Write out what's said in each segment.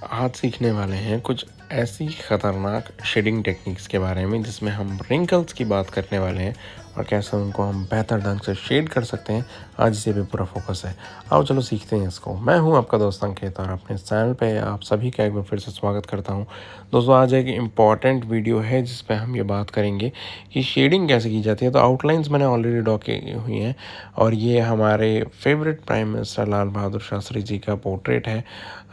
आज सीखने वाले हैं कुछ ऐसी खतरनाक शेडिंग टेक्निक्स के बारे में जिसमें हम रिंकल्स की बात करने वाले हैं और कैसे उनको हम बेहतर ढंग से शेड कर सकते हैं। आज इसी पे पूरा फोकस है। आओ चलो सीखते हैं इसको। मैं हूं आपका दोस्त अंकित और अपने चैनल पे आप सभी का एक बार फिर से स्वागत करता हूं। दोस्तों आज एक इम्पॉर्टेंट वीडियो है जिस पे हम ये बात करेंगे कि शेडिंग कैसे की जाती है। तो आउटलाइंस मैंने ऑलरेडी ड्रॉ की हुई हैं और ये हमारे favourite prime minister Lal Bahadur Shastri ji का पोर्ट्रेट है,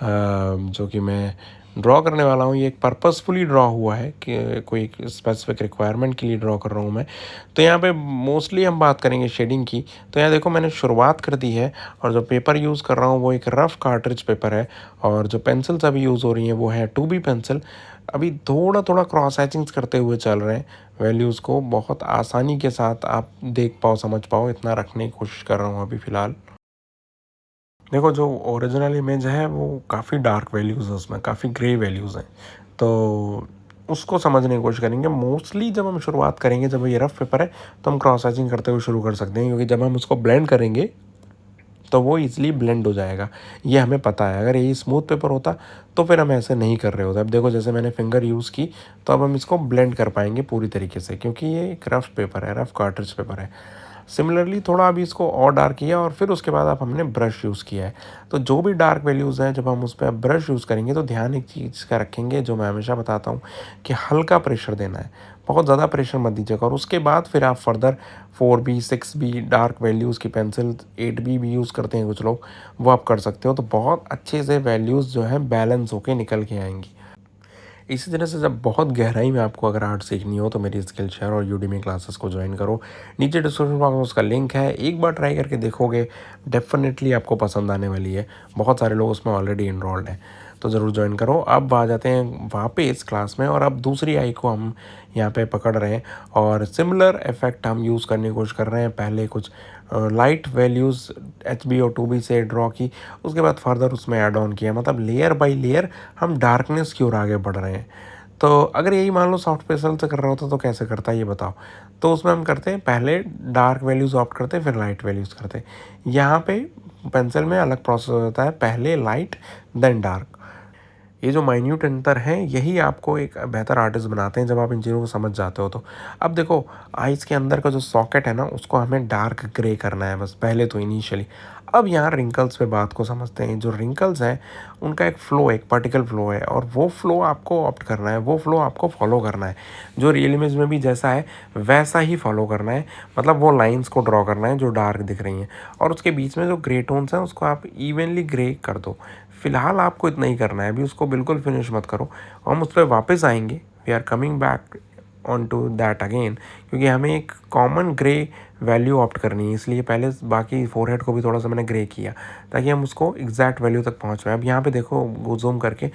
जो कि मैं ड्रॉ करने वाला हूँ। ये एक पर्पसफुली ड्रॉ हुआ है कि कोई एक स्पेसिफिक रिक्वायरमेंट के लिए ड्रॉ कर रहा हूँ मैं। तो यहाँ पे मोस्टली हम बात करेंगे शेडिंग की। तो यहाँ देखो मैंने शुरुआत कर दी है और जो पेपर यूज़ कर रहा हूँ वो एक रफ़ कार्ट्रिज पेपर है और जो पेंसिल्स अभी यूज़ हो रही हैं वो है 2B पेंसिल। अभी थोड़ा थोड़ा क्रॉस हैचिंग्स करते हुए चल रहे हैं। वैल्यूज़ को बहुत आसानी के साथ आप देख पाओ समझ पाओ इतना रखने की कोशिश कर रहा हूँ अभी फ़िलहाल। देखो जो ओरिजिनल इमेज है वो काफ़ी डार्क वैल्यूज़ है, उसमें काफ़ी ग्रे वैल्यूज़ हैं। तो उसको समझने की कोशिश करेंगे। मोस्टली जब हम शुरुआत करेंगे, जब ये रफ पेपर है तो हम क्रॉस हैचिंग करते हुए शुरू कर सकते हैं, क्योंकि जब हम उसको ब्लेंड करेंगे तो वो ईज़िली ब्लेंड हो जाएगा। ये हमें पता है। अगर यही स्मूथ पेपर होता तो फिर हम ऐसे नहीं कर रहे होते। अब देखो जैसे मैंने फिंगर यूज़ की तो अब हम इसको ब्लेंड कर पाएंगे पूरी तरीके से, क्योंकि ये एक रफ पेपर है, रफ कार्ट्रिज पेपर है। सिमिलरली थोड़ा अभी इसको और डार्क किया और फिर उसके बाद अब हमने ब्रश यूज़ किया है। तो जो भी डार्क वैल्यूज़ हैं जब हम उस पर ब्रश यूज़ करेंगे तो ध्यान एक चीज़ का रखेंगे, जो मैं हमेशा बताता हूँ, कि हल्का प्रेशर देना है। बहुत ज़्यादा प्रेशर मत दीजिएगा और उसके बाद फिर आप further 4B 6B dark values की पेंसिल 8B भी यूज़ करते हैं कुछ लोग, वो आप कर सकते हो। तो बहुत अच्छे से वैल्यूज़ जो है बैलेंस होके निकल के आएंगी। इसी तरह से जब बहुत गहराई में आपको अगर आर्ट सीखनी हो तो मेरी स्किल शेयर और यूडीमी क्लासेस को ज्वाइन करो। नीचे डिस्क्रिप्शन बॉक्स में उसका लिंक है, एक बार ट्राई करके देखोगे, डेफिनेटली आपको पसंद आने वाली है। बहुत सारे लोग उसमें ऑलरेडी इनरोल्ड हैं, तो ज़रूर ज्वाइन करो। अब आ जाते हैं वापस इस क्लास में और अब दूसरी आई को हम यहाँ पे पकड़ रहे हैं और सिमिलर इफेक्ट हम यूज़ करने की कोशिश कर रहे हैं। पहले कुछ लाइट वैल्यूज़ HB और 2B से ड्रॉ की, उसके बाद फर्दर उसमें ऐड ऑन किया, मतलब लेयर बाय लेयर हम डार्कनेस की ओर आगे बढ़ रहे हैं। तो अगर यही मान लो सॉफ्ट पेंसिल से कर रहा होता तो कैसे करता है ये बताओ। तो उसमें हम करते हैं पहले डार्क वैल्यूज़ ऑप्ट करते हैं, फिर लाइट वैल्यूज़ करते हैं। यहाँ पे पेंसिल में अलग प्रोसेस होता है, पहले लाइट देन डार्क। ये जो माइन्यूट अंतर हैं यही आपको एक बेहतर आर्टिस्ट बनाते हैं जब आप इन चीज़ों को समझ जाते हो। तो अब देखो आइज़ के अंदर का जो सॉकेट है ना उसको हमें डार्क ग्रे करना है बस, पहले तो इनिशियली। अब यहाँ रिंकल्स पे बात को समझते हैं। जो रिंकल्स हैं उनका एक फ़्लो, एक पर्टिकुलर फ़्लो है और वो फ़्लो आपको ऑप्ट करना है, वो फ़्लो आपको फॉलो करना है। जो रियल इमेज में भी जैसा है वैसा ही फॉलो करना है, मतलब वो लाइन्स को ड्रॉ करना है जो डार्क दिख रही हैं और उसके बीच में जो ग्रे टोन्स हैं उसको आप इवनली ग्रे कर दो। फिलहाल आपको इतना ही करना है, अभी उसको बिल्कुल फिनिश मत करो। हम उस पर वापस आएंगे, we are coming back on to that again, क्योंकि हमें एक कॉमन ग्रे वैल्यू ऑप्ट करनी है। इसलिए पहले बाकी फोरहेड को भी थोड़ा सा मैंने ग्रे किया ताकि हम उसको एग्जैक्ट वैल्यू तक पहुंच पाए। अब यहाँ पे देखो जूम करके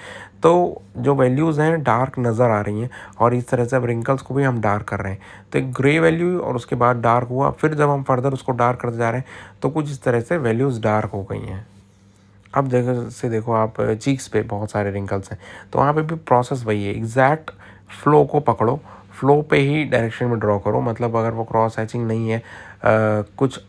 तो जो वैल्यूज़ हैं डार्क नज़र आ रही हैं और इस तरह से अब रिंकल्स को भी हम डार्क कर रहे हैं। तो एक ग्रे वैल्यू और उसके बाद डार्क हुआ, फिर जब हम फर्दर उसको डार्क करते जा रहे हैं तो कुछ इस तरह से वैल्यूज़ डार्क हो गई हैं। अब जगह से देखो आप चीक्स पे बहुत सारे रिंकल्स हैं, तो वहाँ पे भी प्रोसेस वही है। एग्जैक्ट फ्लो को पकड़ो, फ्लो पे ही डायरेक्शन में ड्रॉ करो। मतलब अगर वो क्रॉस हैचिंग नहीं है, कुछ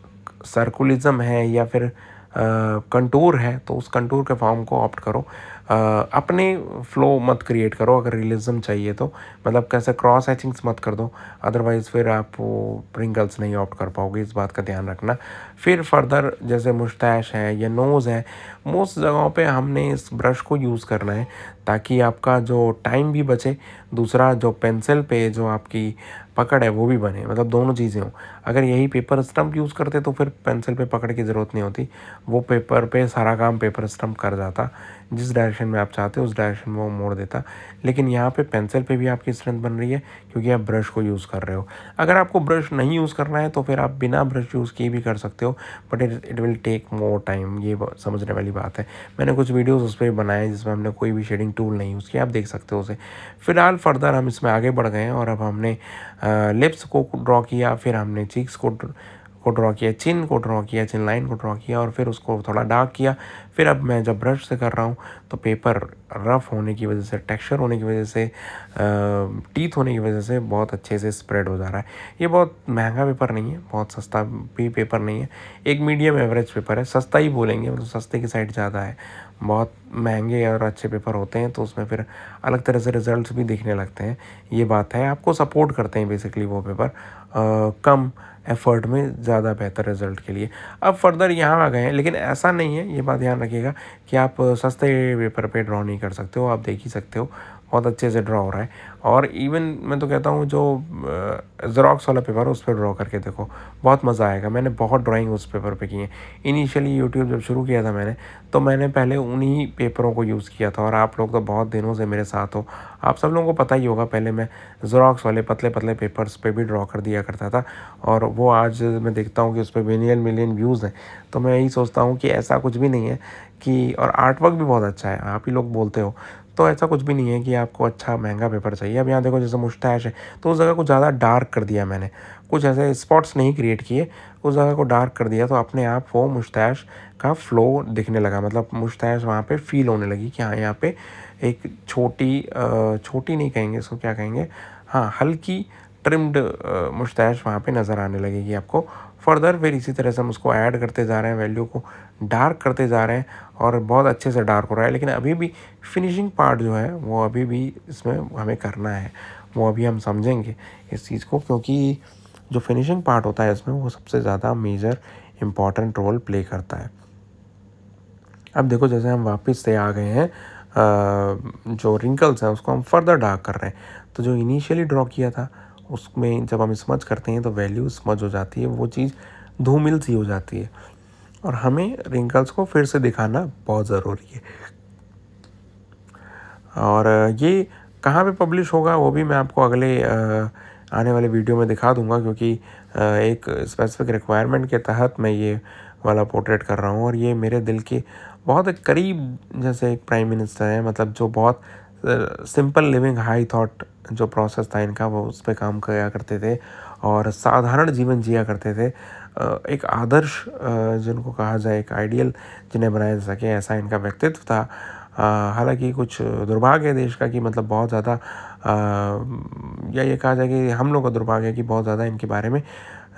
सर्कुलिज्म है या फिर कंटूर है तो उस कंटूर के फॉर्म को ऑप्ट करो। अपने फ्लो मत क्रिएट करो अगर रियलिज्म चाहिए तो, मतलब कैसे क्रॉस हैचिंग्स मत कर दो, अदरवाइज़ फिर आप वो रिंकल्स नहीं ऑप्ट कर पाओगे। इस बात का ध्यान रखना। फिर फर्दर जैसे मुस्टैश है या नोज़ है, मोस्ट जगहों पे हमने इस ब्रश को यूज़ करना है ताकि आपका जो टाइम भी बचे, दूसरा जो पेंसिल पे जो आपकी पकड़ है वो भी बने, मतलब दोनों चीज़ें हों। अगर यही पेपर स्टम्प यूज़ करते तो फिर पेंसिल पे पकड़ की ज़रूरत नहीं होती, वो पेपर पे सारा काम पेपर स्टम्प कर जाता, जिस डायरेक्शन में आप चाहते हो उस डायरेक्शन में वो मोड़ देता। लेकिन यहाँ पे पेंसिल पे भी आपकी स्ट्रेंथ बन रही है क्योंकि आप ब्रश को यूज़ कर रहे हो। अगर आपको ब्रश नहीं यूज़ करना है तो फिर आप बिना ब्रश यूज़ किए भी कर सकते हो, but it will take more time, ये समझने वाली बात है। मैंने कुछ वीडियोज़ उस पर बनाए जिसमें हमने कोई भी शेडिंग टूल नहीं यूज़ किया, आप देख सकते हो उसे। फिलहाल फर्दर हम इसमें आगे बढ़ गए हैं और अब हमने लिप्स को ड्रॉ किया, फिर हमने चीक्स को को ड्रॉ किया, चिन को ड्रॉ किया, चिन लाइन को ड्रॉ किया और फिर उसको थोड़ा डार्क किया। फिर अब मैं जब ब्रश से कर रहा हूँ तो पेपर रफ़ होने की वजह से, टेक्सचर होने की वजह से, टीथ होने की वजह से बहुत अच्छे से स्प्रेड हो जा रहा है। ये बहुत महंगा पेपर नहीं है, बहुत सस्ता भी पेपर नहीं है, एक मीडियम एवरेज पेपर है। सस्ता ही बोलेंगे, मतलब सस्ते की साइड ज़्यादा है। बहुत महंगे और अच्छे पेपर होते हैं तो उसमें फिर अलग तरह से रिजल्ट्स भी दिखने लगते हैं। ये बात है, आपको सपोर्ट करते हैं बेसिकली वो पेपर कम एफर्ट में ज़्यादा बेहतर रिजल्ट के लिए। अब फर्दर यहाँ आ गए हैं, लेकिन ऐसा नहीं है, ये बात ध्यान रखिएगा कि आप सस्ते पेपर पे ड्रॉ नहीं कर सकते हो। आप देख ही सकते हो बहुत अच्छे से ड्रॉ हो रहा है। और इवन मैं तो कहता हूँ जो ज़ेरॉक्स वाला पेपर है उस पर ड्रॉ करके देखो, बहुत मज़ा आएगा। मैंने बहुत ड्राइंग उस पेपर पे की है। इनिशियली यूट्यूब जब शुरू किया था मैंने, तो मैंने पहले उन्हीं पेपरों को यूज़ किया था। और आप लोग तो बहुत दिनों से मेरे साथ हो, आप सब लोगों को पता ही होगा, पहले मैं ज़ेरॉक्स वाले पतले पतले पेपर्स पे भी ड्रॉ कर दिया करता था। और वो आज मैं देखता हूँ कि उस पर मिलियन मिलियन व्यूज़ हैं। तो मैं यही सोचता हूँ कि ऐसा कुछ भी नहीं है कि, और आर्ट वर्क भी बहुत अच्छा है, आप ही लोग बोलते हो। तो ऐसा कुछ भी नहीं है कि आपको अच्छा महंगा पेपर चाहिए। अब यहाँ देखो, जैसे मुस्टैच है तो उस जगह को ज़्यादा डार्क कर दिया मैंने, कुछ ऐसे स्पॉट्स नहीं क्रिएट किए, उस जगह को डार्क कर दिया तो अपने आप वो मुस्टैच का फ्लो दिखने लगा। मतलब मुस्टैच वहाँ पे फील होने लगी कि हाँ, यहाँ पे एक छोटी नहीं कहेंगे इसको, क्या कहेंगे, हाँ, हल्की ट्रिम्ड मुस्टैच वहाँ पे नज़र आने लगेगी आपको। फर्दर फिर इसी तरह से हम उसको ऐड करते जा रहे हैं, वैल्यू को डार्क करते जा रहे हैं और बहुत अच्छे से डार्क हो रहा है। लेकिन अभी भी फिनिशिंग पार्ट जो है वो अभी भी इसमें हमें करना है, वो अभी हम समझेंगे इस चीज़ को, क्योंकि जो फिनिशिंग पार्ट होता है इसमें वो सबसे ज़्यादा मेजर इम्पॉर्टेंट रोल प्ले करता है। अब देखो, जैसे हम वापस से आ गए हैं, जो रिंकल्स हैं उसको हम फर्दर डार्क कर रहे हैं। तो जो इनिशियली ड्रॉ किया था उसमें जब हम स्मज करते हैं तो वैल्यू स्मज हो जाती है, वो चीज़ धूमिल सी हो जाती है और हमें रिंकल्स को फिर से दिखाना बहुत ज़रूरी है। और ये कहाँ पे पब्लिश होगा वो भी मैं आपको अगले आने वाले वीडियो में दिखा दूंगा, क्योंकि एक स्पेसिफिक रिक्वायरमेंट के तहत मैं ये वाला पोर्ट्रेट कर रहा हूँ। और ये मेरे दिल के बहुत एक करीब, जैसे एक प्राइम मिनिस्टर है, मतलब जो बहुत सिंपल लिविंग हाई थॉट जो प्रोसेस था इनका, वो उस पर काम किया करते थे और साधारण जीवन जिया करते थे। एक आदर्श जिनको कहा जाए, एक आइडियल जिन्हें बनाया जा सके, ऐसा इनका व्यक्तित्व था। हालांकि कुछ दुर्भाग्य है देश का कि मतलब बहुत ज़्यादा, या ये कहा जाए कि हम लोग का दुर्भाग्य है कि बहुत ज़्यादा इनके बारे में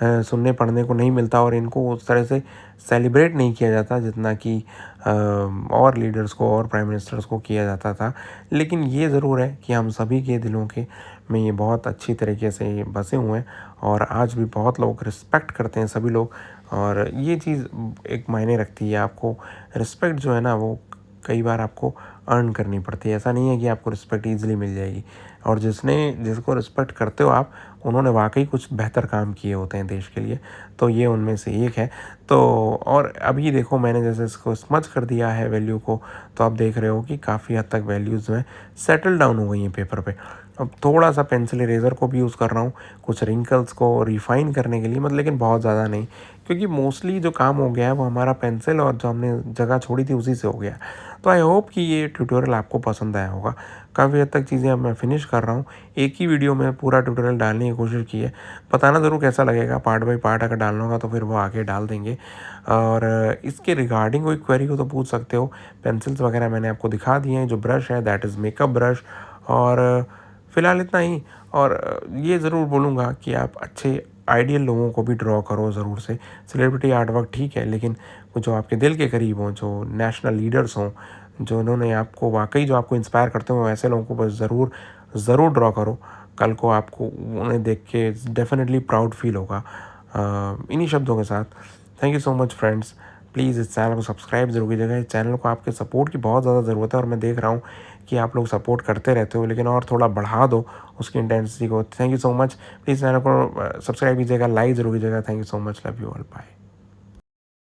सुनने पढ़ने को नहीं मिलता और इनको उस तरह से सेलिब्रेट नहीं किया जाता जितना कि और लीडर्स को और प्राइम मिनिस्टर्स को किया जाता था। लेकिन ये ज़रूर है कि हम सभी के दिलों के में ये बहुत अच्छी तरीके से ये बसे हुए हैं और आज भी बहुत लोग रिस्पेक्ट करते हैं सभी लोग। और ये चीज़ एक मायने रखती है, आपको रिस्पेक्ट जो है ना वो कई बार आपको अर्न करनी पड़ती है। ऐसा नहीं है कि आपको रिस्पेक्ट ईजिली मिल जाएगी। और जिसको रिस्पेक्ट करते हो आप, उन्होंने वाकई कुछ बेहतर काम किए होते हैं देश के लिए, तो ये उनमें से एक है। तो और अभी देखो, मैंने जैसे इसको स्मच कर दिया है वैल्यू को, तो आप देख रहे हो कि काफ़ी हद तक वैल्यूज़ जो है सेटल डाउन हो गई हैं पेपर पे। अब थोड़ा सा पेंसिल इरेज़र को भी यूज़ कर रहा हूँ कुछ रिंकल्स को रिफ़ाइन करने के लिए, मतलब लेकिन बहुत ज़्यादा नहीं, क्योंकि मोस्टली जो काम हो गया है वो हमारा पेंसिल और जो हमने जगह छोड़ी थी उसी से हो गया। तो आई होप कि ये ट्यूटोरियल आपको पसंद आया होगा। काफ़ी हद तक चीज़ें अब मैं फिनिश कर रहा हूँ, एक ही वीडियो में पूरा ट्यूटोरियल डालने की कोशिश की है। बताना ज़रूर कैसा लगेगा, पार्ट बाय पार्ट अगर डालना होगा तो फिर वो आगे डाल देंगे। और इसके रिगार्डिंग कोई क्वेरी हो तो पूछ सकते हो। पेंसिल्स वगैरह मैंने आपको दिखा दिए हैं, जो ब्रश है दैट इज़ मेकअप ब्रश। और फ़िलहाल इतना ही। और ये ज़रूर बोलूँगा कि आप अच्छे आइडियल लोगों को भी ड्रॉ करो ज़रूर से। सेलिब्रिटी आर्ट वर्क ठीक है, लेकिन जो आपके दिल के करीब हों, जो नेशनल लीडर्स हों, जो उन्होंने आपको वाकई जो आपको इंस्पायर करते हो, ऐसे लोगों को बस ज़रूर ड्रॉ करो। कल को आपको उन्हें देख के डेफिनेटली प्राउड फील होगा। इन्हीं शब्दों के साथ thank you so much friends. Please इस चैनल को सब्सक्राइब ज़रूर कीजिएगा। इस चैनल को आपके सपोर्ट की बहुत ज़्यादा ज़रूरत है और मैं देख रहा हूँ कि आप लोग सपोर्ट करते रहते हो, लेकिन और थोड़ा बढ़ा दो उसकी इंटेंसिटी को। Thank you so much. Please channel को सब्सक्राइब कीजिएगा, लाइक ज़रूर कीजिएगा। Thank you so much, love you all, bye.